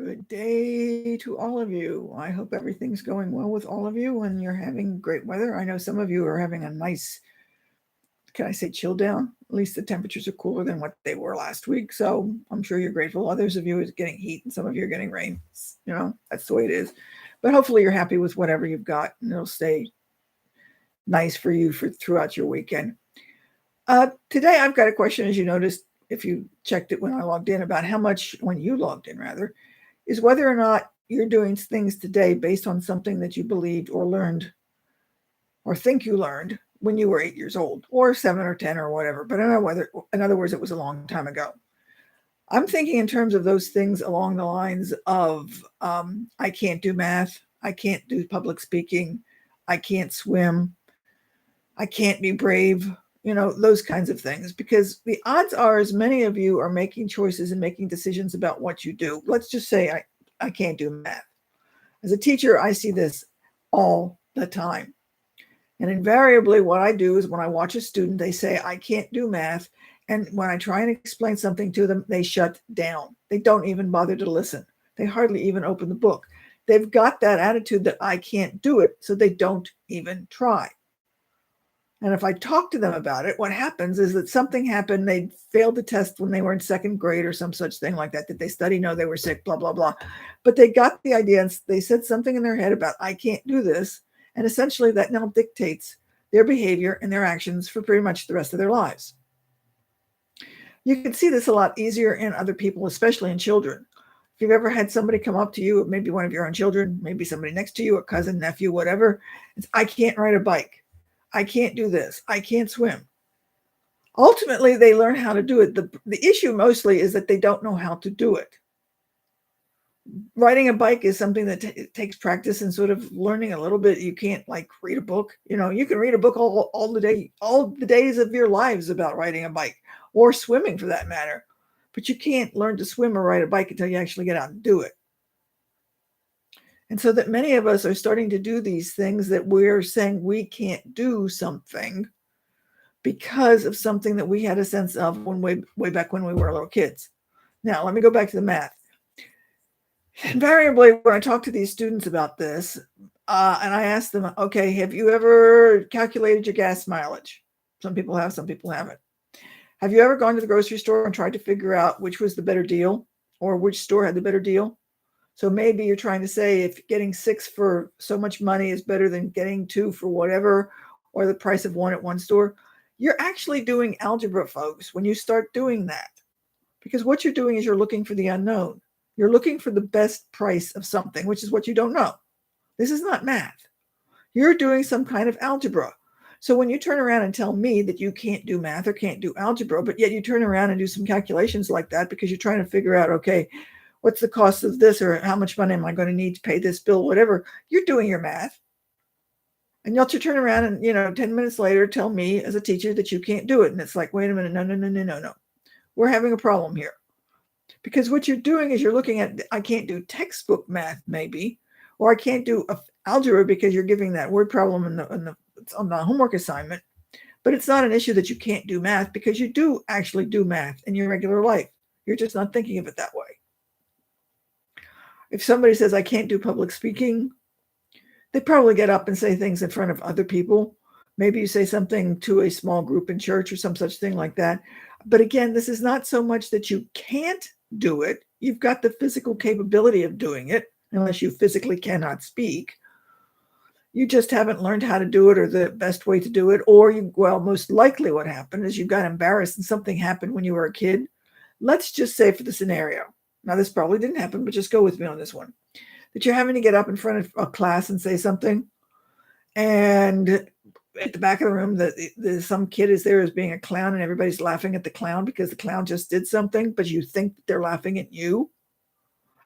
Good day to all of you. I hope everything's going well with all of you and you're having great weather. I know some of you are having a nice, can I say chill down? At least the temperatures are cooler than what they were last week. So I'm sure you're grateful. Others of you is getting heat and some of you are getting rain. That's the way it is. But hopefully you're happy with whatever you've got and it'll stay nice for you for throughout your weekend. Today I've got a question, as you noticed, if you checked it when I logged in, about how much, when you logged in rather, is whether or not you're doing things today based on something that you believed or learned or think you learned when you were 8 years old or 7 or 10 or whatever. But I don't know whether, in other words, it was a long time ago. I'm thinking in terms of those things along the lines of I can't do math, I can't do public speaking, I can't swim, I can't be brave, those kinds of things. Because the odds are, as many of you are making choices and making decisions about what you do. Let's just say I can't do math. As a teacher, I see this all the time. And invariably, what I do is when I watch a student, they say, I can't do math. And when I try and explain something to them, they shut down. They don't even bother to listen. They hardly even open the book. They've got that attitude that I can't do it, so they don't even try. And if I talk to them about it, what happens is that something happened. They failed the test when they were in second grade or some such thing like that. Did they study? No, they were sick, blah, blah, blah. But they got the idea and they said something in their head about, I can't do this. And essentially that now dictates their behavior and their actions for pretty much the rest of their lives. You can see this a lot easier in other people, especially in children. If you've ever had somebody come up to you, maybe one of your own children, maybe somebody next to you, a cousin, nephew, whatever, it's, I can't ride a bike. I can't do this. I can't swim. Ultimately, they learn how to do it. The issue mostly is that they don't know how to do it. Riding a bike is something that takes practice and sort of learning a little bit. You can't like read a book. You can read a book all the days of your lives about riding a bike or swimming for that matter. But you can't learn to swim or ride a bike until you actually get out and do it. And so that many of us are starting to do these things that we're saying we can't do something because of something that we had a sense of way back when we were little kids. Now, let me go back to the math. Invariably, when I talk to these students about this, and I ask them, okay, have you ever calculated your gas mileage? Some people have, some people haven't. Have you ever gone to the grocery store and tried to figure out which was the better deal or which store had the better deal? So maybe you're trying to say if getting 6 for so much money is better than getting 2 for whatever, or the price of 1 at one store. You're actually doing algebra, folks, when you start doing that. Because what you're doing is you're looking for the unknown. You're looking for the best price of something, which is what you don't know. This is not math. You're doing some kind of algebra. So when you turn around and tell me that you can't do math or can't do algebra, but yet you turn around and do some calculations like that because you're trying to figure out, okay, what's the cost of this, or how much money am I going to need to pay this bill, whatever, you're doing your math. And you'll turn around and, 10 minutes later, tell me as a teacher that you can't do it. And it's like, wait a minute, no. We're having a problem here. Because what you're doing is you're looking at, I can't do textbook math, maybe, or I can't do algebra because you're giving that word problem on the homework assignment. But it's not an issue that you can't do math because you do actually do math in your regular life. You're just not thinking of it that way. If somebody says, I can't do public speaking, they probably get up and say things in front of other people. Maybe you say something to a small group in church or some such thing like that. But again, this is not so much that you can't do it. You've got the physical capability of doing it, unless you physically cannot speak. You just haven't learned how to do it or the best way to do it. Or most likely what happened is you got embarrassed and something happened when you were a kid. Let's just say for the scenario, now this probably didn't happen, but just go with me on this one, that you're having to get up in front of a class and say something, and at the back of the room that some kid is there as being a clown and everybody's laughing at the clown because the clown just did something, but you think they're laughing at you,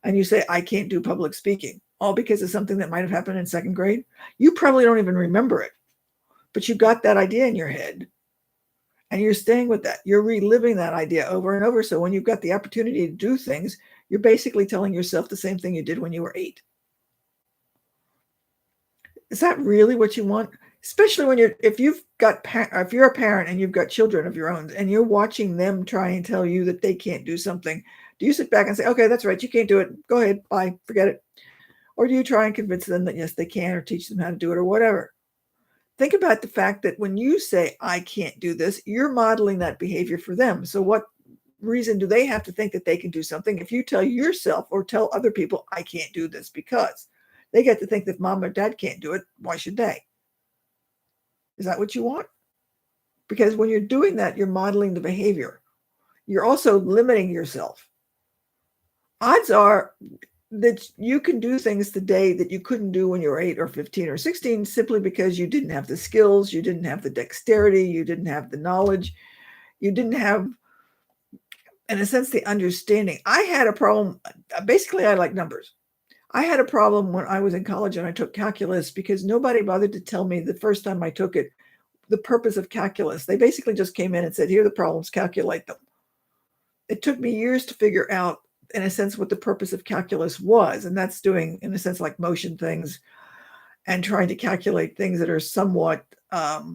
and you say, I can't do public speaking, all because of something that might have happened in second grade. You probably don't even remember it, but you got that idea in your head and you're staying with that. You're reliving that idea over and over. So when you've got the opportunity to do things, you're basically telling yourself the same thing you did when you were 8. Is that really what you want? Especially if you're a parent and you've got children of your own and you're watching them try and tell you that they can't do something, Do you sit back and say, okay, that's right, you can't do it. Go ahead, bye, forget it. Or do you try and convince them that yes, they can, or teach them how to do it or whatever? Think about the fact that when you say, I can't do this, you're modeling that behavior for them. So what reason do they have to think that they can do something if you tell yourself or tell other people, I can't do this? Because they get to think that mom or dad can't do it. Why should they? Is that what you want? Because when you're doing that, you're modeling the behavior. You're also limiting yourself. Odds are that you can do things today that you couldn't do when you were 8 or 15 or 16 simply because you didn't have the skills, you didn't have the dexterity, you didn't have the knowledge, you didn't have, in a sense, the understanding. I had a problem. Basically, I like numbers. I had a problem when I was in college and I took calculus because nobody bothered to tell me the first time I took it the purpose of calculus. They basically just came in and said, here are the problems, calculate them. It took me years to figure out, in a sense, what the purpose of calculus was. And that's doing, in a sense, like motion things and trying to calculate things that are somewhat not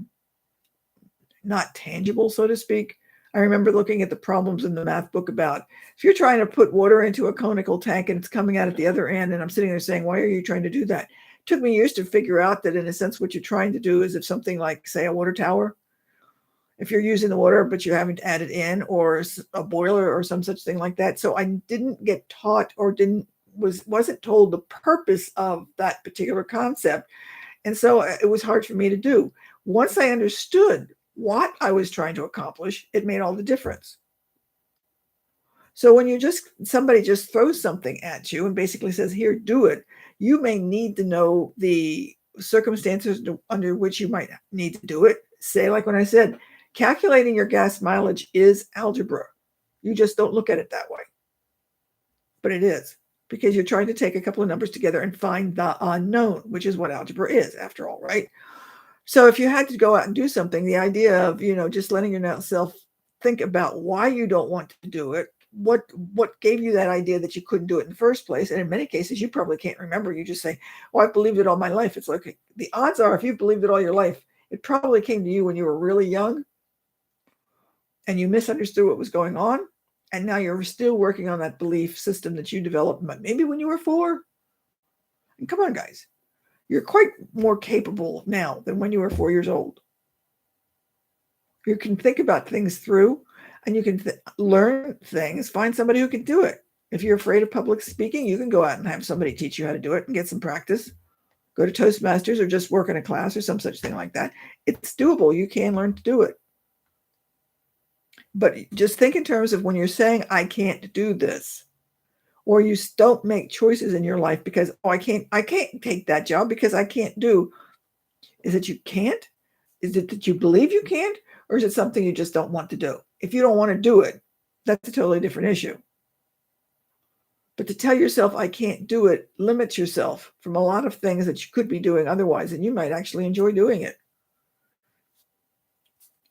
tangible, so to speak. I remember looking at the problems in the math book about if you're trying to put water into a conical tank and it's coming out at the other end, and I'm sitting there saying, why are you trying to do that? It took me years to figure out that, in a sense, what you're trying to do is if something like, say, a water tower, if you're using the water, but you haven't added in, or a boiler or some such thing like that. So I didn't get taught or wasn't told the purpose of that particular concept. And so it was hard for me to do. Once I understood what I was trying to accomplish, it made all the difference. So when somebody just throws something at you and basically says, here, do it, you may need to know the circumstances under which you might need to do it. Say, like when I said, calculating your gas mileage is algebra. You just don't look at it that way. But it is, because you're trying to take a couple of numbers together and find the unknown, which is what algebra is, after all, right? So if you had to go out and do something, the idea of, just letting yourself think about why you don't want to do it, what gave you that idea that you couldn't do it in the first place. And in many cases, you probably can't remember. You just say, oh, I've believed it all my life. It's like, the odds are, if you've believed it all your life, it probably came to you when you were really young and you misunderstood what was going on. And now you're still working on that belief system that you developed maybe when you were 4. And come on, guys. You're quite more capable now than when you were 4 years old. You can think about things through, and you can learn things, find somebody who can do it. If you're afraid of public speaking, you can go out and have somebody teach you how to do it and get some practice. Go to Toastmasters or just work in a class or some such thing like that. It's doable. You can learn to do it. But just think in terms of when you're saying, I can't do this, or you don't make choices in your life because, oh, I can't take that job because I can't do. Is it you can't? Is it that you believe you can't? Or is it something you just don't want to do? If you don't want to do it, that's a totally different issue. But to tell yourself, I can't do it, limits yourself from a lot of things that you could be doing otherwise, and you might actually enjoy doing it.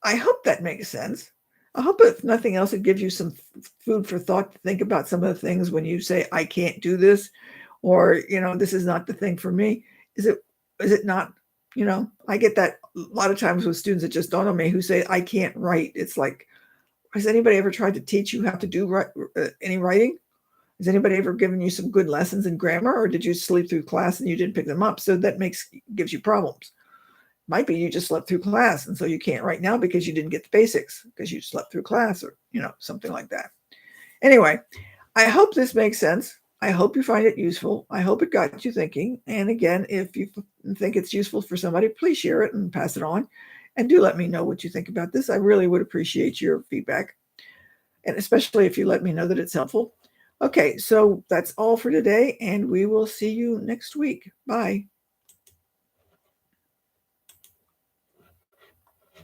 I hope that makes sense. I hope, if nothing else, it gives you some food for thought to think about some of the things when you say, I can't do this, or, this is not the thing for me. Is it not? I get that a lot of times with students that just dawn on me who say, I can't write. It's like, has anybody ever tried to teach you how to do any writing? Has anybody ever given you some good lessons in grammar, or did you sleep through class and you didn't pick them up? So that gives you problems. Might be you just slept through class, and so you can't write now because you didn't get the basics because you slept through class, or something like that. Anyway, I hope this makes sense. I hope you find it useful. I hope it got you thinking. And again, if you think it's useful for somebody, please share it and pass it on. And do let me know what you think about this. I really would appreciate your feedback, and especially if you let me know that it's helpful. Okay, so that's all for today, and we will see you next week. Bye.